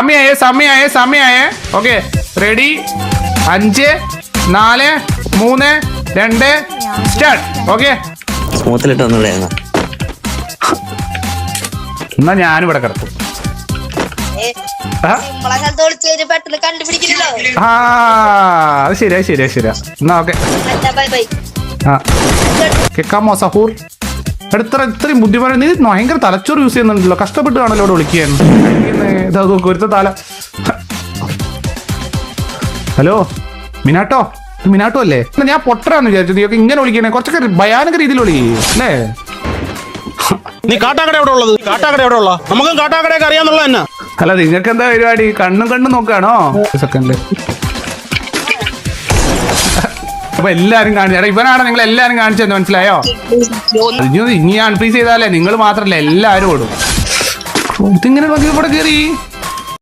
സമയായേ. Okay ready 5 4 3 2 start. Okay സ്മൂത്തിലിട്ട് വന്നുള്ളായിരുന്നു. എന്നാ ഞാനിവിടെ കിടക്കും. അത് ശരിയാ. എന്നാ ഓക്കെ കേക്കാമോ സഹൂർ? ഇത്രയും ബുദ്ധിമുട്ട്. നീ ഭയങ്കര തലച്ചോറ് യൂസ് ചെയ്യുന്നുണ്ടല്ലോ. കഷ്ടപ്പെട്ട് കാണല്ലോ ഇവിടെ വിളിക്കാൻ. ഒരുത്ത തല. ഹലോ മിനാട്ടോ അല്ലേ? ഞാൻ പൊട്ടറാന്ന് വിചാരിച്ചു. നീ ഒക്കെ ഇങ്ങനെ വിളിക്കണേ. കുറച്ചൊക്കെ ഭയാനക രീതിയിൽ വിളി അല്ലേ? നീ കാട്ടാക്കട എവിടെ ഉള്ളത്? നമുക്കും കാട്ടാക്കടയൊക്കെ അറിയാന്നുള്ള തന്നെ. അല്ല നിങ്ങൾക്ക് എന്താ പരിപാടി? കണ്ണും നോക്കുകയാണോ? സെക്കൻഡ് അപ്പൊ എല്ലാരും കാണിച്ചാ ഇവനാണ് നിങ്ങൾ എല്ലാരും കാണിച്ചെന്ന് മനസ്സിലായോ? ഇനി അൺഫ്രീസ് ചെയ്താലേ നിങ്ങൾ മാത്രല്ല എല്ലാരും ഓടും. ഇതിങ്ങനെ ഇവിടെ കയറി